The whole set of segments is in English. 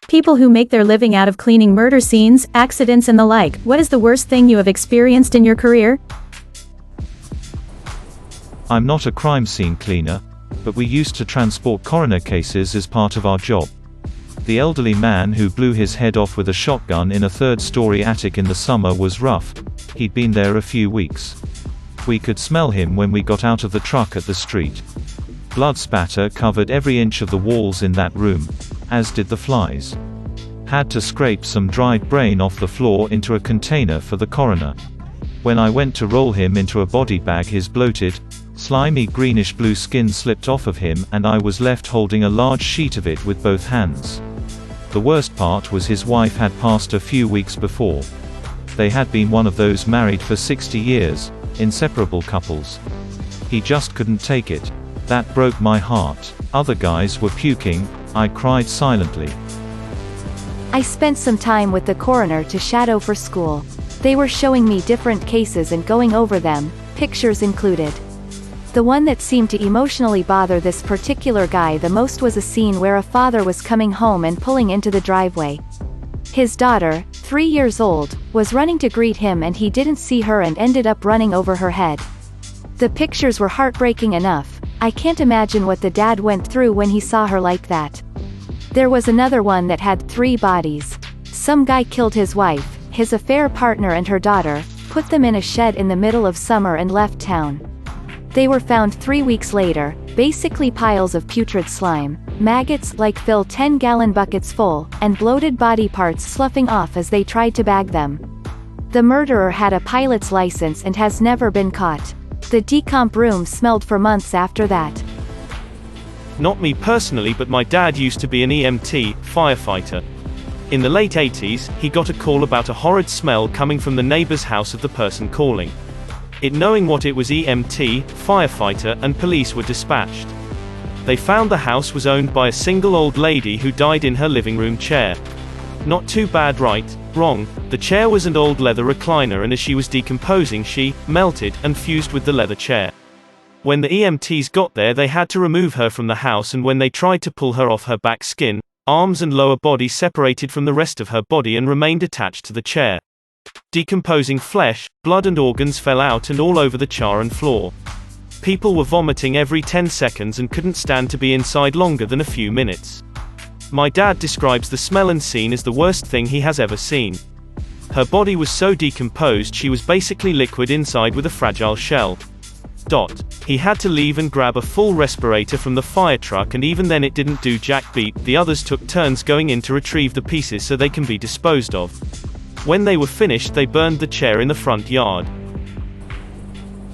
People who make their living out of cleaning murder scenes, accidents and the like. What is the worst thing you have experienced in your career? I'm not a crime scene cleaner, but we used to transport coroner cases as part of our job. The elderly man who blew his head off with a shotgun in a third-story attic in the summer was rough. He'd been there a few weeks. We could smell him when we got out of the truck at the street. Blood spatter covered every inch of the walls in that room, as did the flies. Had to scrape some dried brain off the floor into a container for the coroner. When I went to roll him into a body bag, his bloated, slimy greenish-blue skin slipped off of him and I was left holding a large sheet of it with both hands. The worst part was his wife had passed a few weeks before. They had been one of those married for 60 years, inseparable couples. He just couldn't take it. That broke my heart. Other guys were puking. I cried silently. I spent some time with the coroner to shadow for school. They were showing me different cases and going over them, pictures included. The one that seemed to emotionally bother this particular guy the most was a scene where a father was coming home and pulling into the driveway. His daughter, 3 years old, was running to greet him and he didn't see her and ended up running over her head. The pictures were heartbreaking enough. I can't imagine what the dad went through when he saw her like that. There was another one that had 3 bodies. Some guy killed his wife, his affair partner and her daughter, put them in a shed in the middle of summer and left town. They were found 3 weeks later, basically piles of putrid slime, maggots like fill 10-gallon buckets full, and bloated body parts sloughing off as they tried to bag them. The murderer had a pilot's license and has never been caught. The decomp room smelled for months after that. Not me personally, but my dad used to be an EMT, firefighter. In the late 80s, he got a call about a horrid smell coming from the neighbor's house of the person calling. It knowing what it was, EMT, firefighter, and police were dispatched. They found the house was owned by a single old lady who died in her living room chair. Not too bad, right? Wrong. The chair was an old leather recliner and as she was decomposing she melted and fused with the leather chair. When the EMTs got there they had to remove her from the house, and when they tried to pull her off, her back skin, arms and lower body separated from the rest of her body and remained attached to the chair. Decomposing flesh, blood and organs fell out and all over the char and floor. People were vomiting every 10 seconds and couldn't stand to be inside longer than a few minutes. My dad describes the smell and scene as the worst thing he has ever seen. Her body was so decomposed she was basically liquid inside with a fragile shell. He had to leave and grab a full respirator from the fire truck, and even then it didn't do jack beat. The others took turns going in to retrieve the pieces so they can be disposed of. When they were finished they burned the chair in the front yard.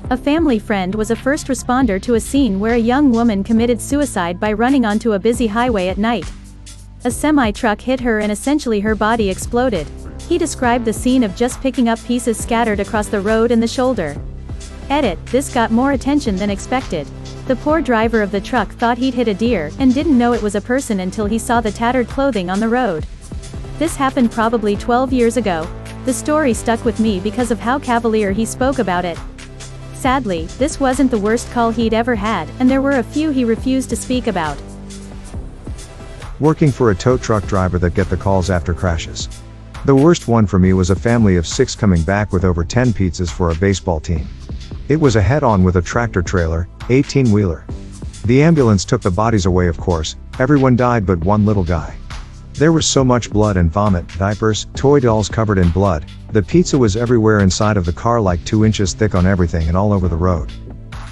A family friend was a first responder to a scene where a young woman committed suicide by running onto a busy highway at night. A semi-truck hit her and essentially her body exploded. He described the scene of just picking up pieces scattered across the road and the shoulder. Edit, this got more attention than expected. The poor driver of the truck thought he'd hit a deer, and didn't know it was a person until he saw the tattered clothing on the road. This happened probably 12 years ago. The story stuck with me because of how cavalier he spoke about it. Sadly, this wasn't the worst call he'd ever had, and there were a few he refused to speak about. Working for a tow truck driver that get the calls after crashes. The worst one for me was a family of 6 coming back with over 10 pizzas for a baseball team. It was a head-on with a tractor trailer, 18-wheeler. The ambulance took the bodies away, of course. Everyone died but one little guy. There was so much blood and vomit, diapers, toy dolls covered in blood. The pizza was everywhere inside of the car, like 2 inches thick on everything and all over the road.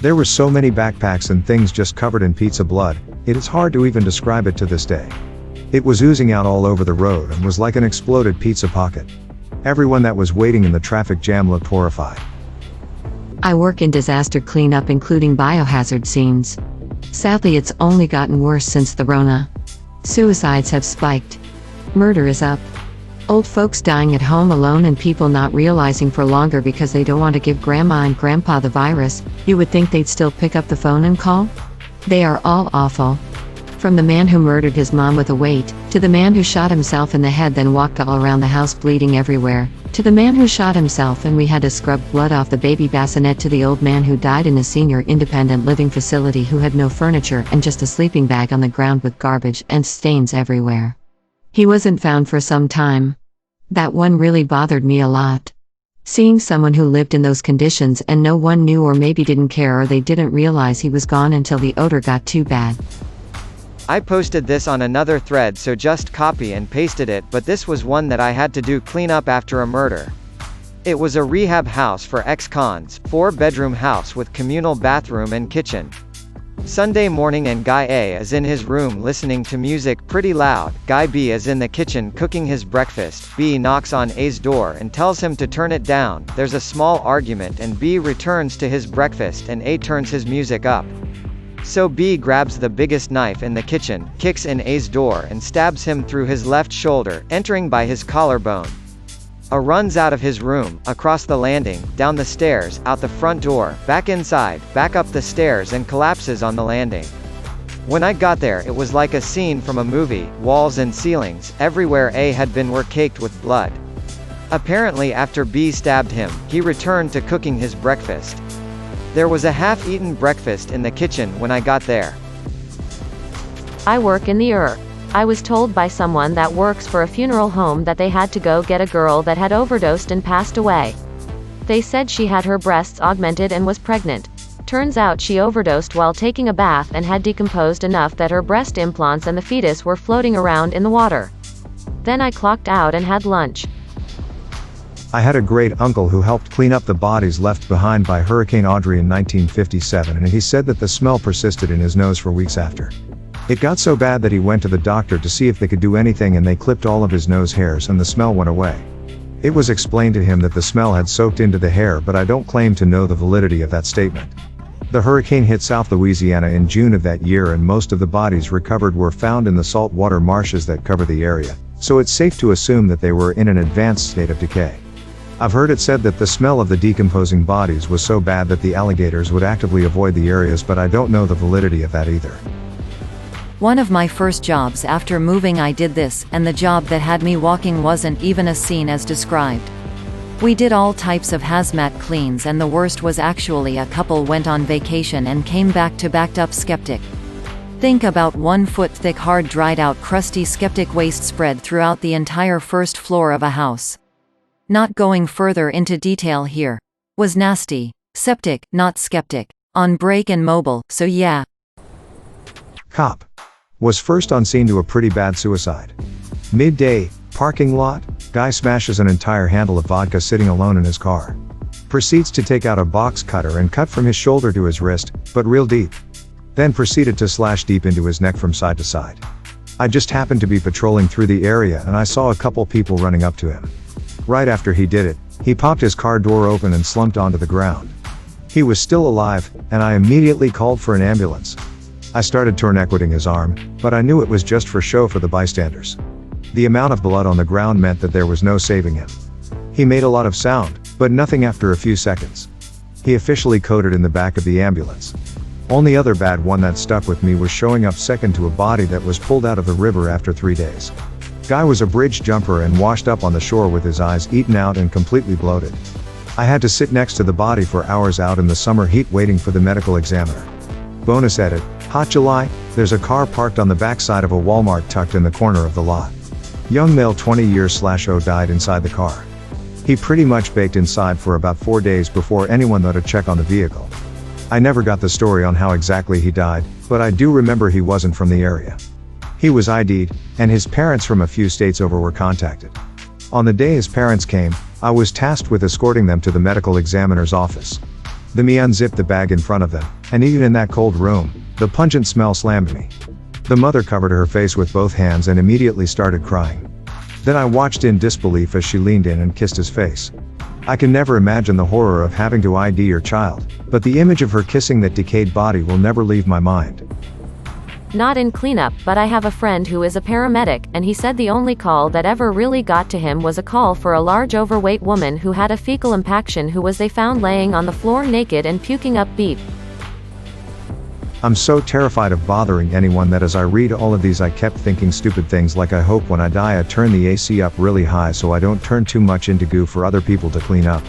There were so many backpacks and things just covered in pizza blood, it is hard to even describe it to this day. It was oozing out all over the road and was like an exploded pizza pocket. Everyone that was waiting in the traffic jam looked horrified. I work in disaster cleanup, including biohazard scenes. Sadly, it's only gotten worse since the Rona. Suicides have spiked. Murder is up. Old folks dying at home alone and people not realizing for longer because they don't want to give grandma and grandpa the virus. You would think they'd still pick up the phone and call? They are all awful. From the man who murdered his mom with a weight, to the man who shot himself in the head then walked all around the house bleeding everywhere, to the man who shot himself and we had to scrub blood off the baby bassinet, to the old man who died in a senior independent living facility who had no furniture and just a sleeping bag on the ground with garbage and stains everywhere. He wasn't found for some time. That one really bothered me a lot. Seeing someone who lived in those conditions and no one knew or maybe didn't care or they didn't realize he was gone until the odor got too bad. I posted this on another thread, so just copy and pasted it, but this was one that I had to do clean up after a murder. It was a rehab house for ex-cons, 4-bedroom house with communal bathroom and kitchen. Sunday morning and Guy A is in his room listening to music pretty loud. Guy B is in the kitchen cooking his breakfast. B knocks on A's door and tells him to turn it down. There's a small argument and B returns to his breakfast and A turns his music up. So B grabs the biggest knife in the kitchen, kicks in A's door and stabs him through his left shoulder, entering by his collarbone. A runs out of his room, across the landing, down the stairs, out the front door, back inside, back up the stairs and collapses on the landing. When I got there it was like a scene from a movie. Walls and ceilings, everywhere A had been were caked with blood. Apparently after B stabbed him, he returned to cooking his breakfast. There was a half-eaten breakfast in the kitchen when I got there. I work in the I was told by someone that works for a funeral home that they had to go get a girl that had overdosed and passed away. They said she had her breasts augmented and was pregnant. Turns out she overdosed while taking a bath and had decomposed enough that her breast implants and the fetus were floating around in the water. Then I clocked out and had lunch. I had a great uncle who helped clean up the bodies left behind by Hurricane Audrey in 1957, and he said that the smell persisted in his nose for weeks after. It got so bad that he went to the doctor to see if they could do anything, and they clipped all of his nose hairs and the smell went away. It was explained to him that the smell had soaked into the hair, but I don't claim to know the validity of that statement. The hurricane hit South Louisiana in June of that year, and most of the bodies recovered were found in the saltwater marshes that cover the area, so it's safe to assume that they were in an advanced state of decay. I've heard it said that the smell of the decomposing bodies was so bad that the alligators would actively avoid the areas, but I don't know the validity of that either. One of my first jobs after moving I did this, and the job that had me walking wasn't even as scene as described. We did all types of hazmat cleans, and the worst was actually a couple went on vacation and came back to backed up skeptic. Think about 1 foot thick hard dried out crusty skeptic waste spread throughout the entire first floor of a house. Not going further into detail here. Was nasty. Septic, not skeptic. On break and mobile, so yeah. Cop. Was first on scene to a pretty bad suicide. Midday, parking lot, guy smashes an entire handle of vodka sitting alone in his car. Proceeds to take out a box cutter and cut from his shoulder to his wrist, but real deep. Then proceeded to slash deep into his neck from side to side. I just happened to be patrolling through the area and I saw a couple people running up to him. Right after he did it, he popped his car door open and slumped onto the ground. He was still alive, and I immediately called for an ambulance. I started tourniqueting his arm, but I knew it was just for show for the bystanders. The amount of blood on the ground meant that there was no saving him. He made a lot of sound, but nothing after a few seconds. He officially coded in the back of the ambulance. Only other bad one that stuck with me was showing up second to a body that was pulled out of the river after 3 days. Guy was a bridge jumper and washed up on the shore with his eyes eaten out and completely bloated. I had to sit next to the body for hours out in the summer heat waiting for the medical examiner. Bonus edit, hot July, there's a car parked on the backside of a Walmart tucked in the corner of the lot. Young male 20 years/O died inside the car. He pretty much baked inside for about 4 days before anyone thought to check on the vehicle. I never got the story on how exactly he died, but I do remember he wasn't from the area. He was ID'd, and his parents from a few states over were contacted. On the day his parents came, I was tasked with escorting them to the medical examiner's office. Then me unzipped the bag in front of them, and even in that cold room, the pungent smell slammed me. The mother covered her face with both hands and immediately started crying. Then I watched in disbelief as she leaned in and kissed his face. I can never imagine the horror of having to ID your child, but the image of her kissing that decayed body will never leave my mind. Not in cleanup, but I have a friend who is a paramedic, and he said the only call that ever really got to him was a call for a large overweight woman who had a fecal impaction who was they found laying on the floor naked and puking up beep. I'm so terrified of bothering anyone that as I read all of these I kept thinking stupid things like I hope when I die I turn the AC up really high so I don't turn too much into goo for other people to clean up.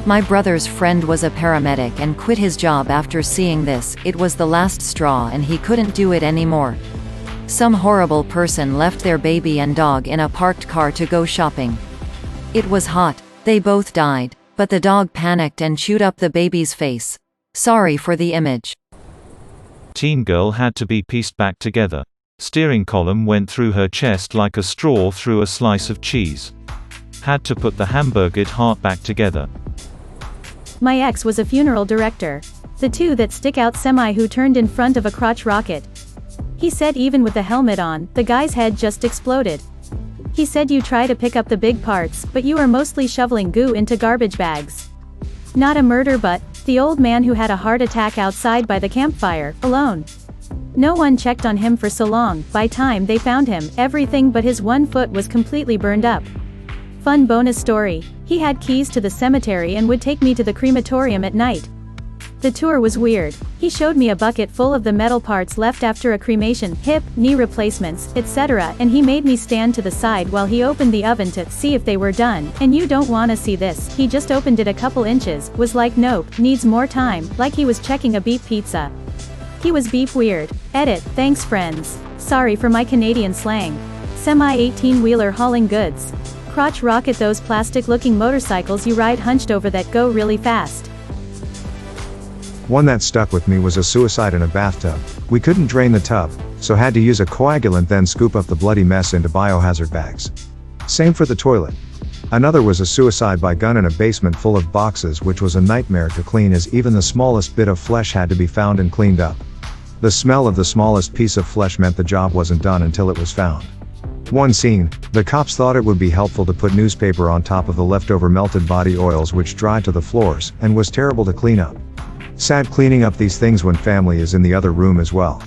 My brother's friend was a paramedic and quit his job after seeing this. It was the last straw and he couldn't do it anymore. Some horrible person left their baby and dog in a parked car to go shopping. It was hot. They both died, but the dog panicked and chewed up the baby's face. Sorry for the image. Teen girl had to be pieced back together. Steering column went through her chest like a straw through a slice of cheese. Had to put the hamburgered heart back together. My ex was a funeral director. The two that stick out semi who turned in front of a crotch rocket. He said even with the helmet on, the guy's head just exploded. He said you try to pick up the big parts, but you are mostly shoveling goo into garbage bags. Not a murder but, the old man who had a heart attack outside by the campfire, alone. No one checked on him for so long, by time they found him, everything but his one foot was completely burned up. Fun bonus story, he had keys to the cemetery and would take me to the crematorium at night. The tour was weird. He showed me a bucket full of the metal parts left after a cremation, hip, knee replacements, etc. and he made me stand to the side while he opened the oven to see if they were done, and you don't wanna see this, he just opened it a couple inches, was like nope, needs more time, like he was checking a beef pizza. He was beef weird. Edit, thanks friends. Sorry for my Canadian slang. Semi-18-wheeler hauling goods. Crotch rocket, those plastic-looking motorcycles you ride hunched over that go really fast. One that stuck with me was a suicide in a bathtub. We couldn't drain the tub, so had to use a coagulant then scoop up the bloody mess into biohazard bags. Same for the toilet. Another was a suicide by gun in a basement full of boxes, which was a nightmare to clean as even the smallest bit of flesh had to be found and cleaned up. The smell of the smallest piece of flesh meant the job wasn't done until it was found. One scene, the cops thought it would be helpful to put newspaper on top of the leftover melted body oils which dried to the floors, and was terrible to clean up. Sad cleaning up these things when family is in the other room as well.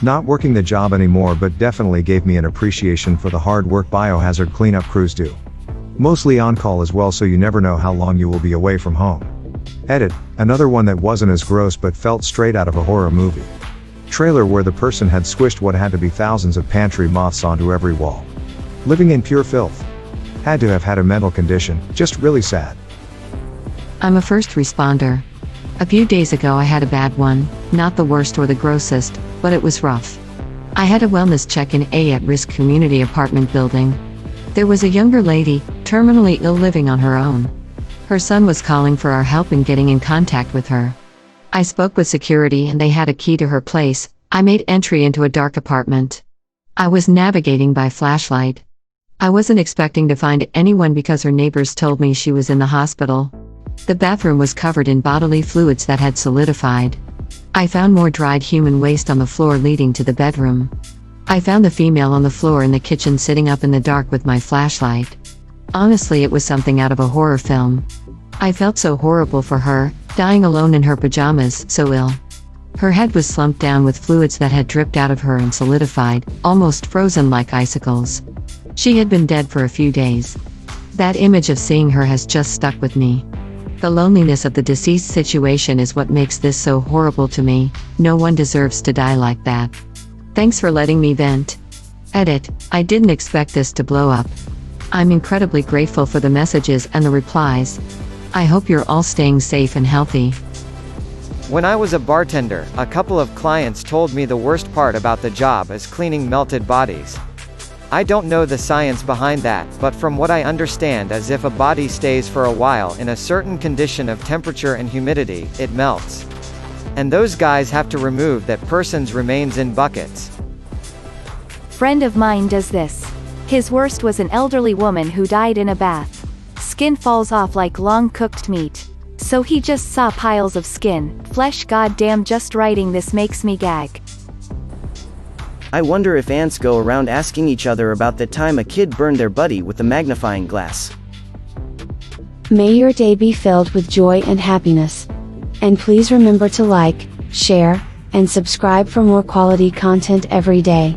Not working the job anymore, but definitely gave me an appreciation for the hard work biohazard cleanup crews do. Mostly on call as well, so you never know how long you will be away from home. Edit, another one that wasn't as gross but felt straight out of a horror movie. Trailer where the person had squished what had to be thousands of pantry moths onto every wall. Living in pure filth. Had to have had a mental condition, just really sad. I'm a first responder. A few days ago I had a bad one, not the worst or the grossest, but it was rough. I had a wellness check in a at-risk community apartment building. There was a younger lady, terminally ill, living on her own. Her son was calling for our help in getting in contact with her. I spoke with security and they had a key to her place. I made entry into a dark apartment. I was navigating by flashlight. I wasn't expecting to find anyone because her neighbors told me she was in the hospital. The bathroom was covered in bodily fluids that had solidified. I found more dried human waste on the floor leading to the bedroom. I found the female on the floor in the kitchen sitting up in the dark with my flashlight. Honestly, it was something out of a horror film. I felt so horrible for her, dying alone in her pajamas, so ill. Her head was slumped down with fluids that had dripped out of her and solidified, almost frozen like icicles. She had been dead for a few days. That image of seeing her has just stuck with me. The loneliness of the deceased situation is what makes this so horrible to me. No one deserves to die like that. Thanks for letting me vent. Edit, I didn't expect this to blow up. I'm incredibly grateful for the messages and the replies. I hope you're all staying safe and healthy. When I was a bartender, a couple of clients told me the worst part about the job is cleaning melted bodies. I don't know the science behind that, but from what I understand is if a body stays for a while in a certain condition of temperature and humidity, it melts. And those guys have to remove that person's remains in buckets. Friend of mine does this. His worst was an elderly woman who died in a bath. Skin falls off like long cooked meat. So he just saw piles of skin, flesh. Goddamn, just writing this makes me gag. I wonder if ants go around asking each other about the time a kid burned their buddy with a magnifying glass. May your day be filled with joy and happiness. And please remember to like, share, and subscribe for more quality content every day.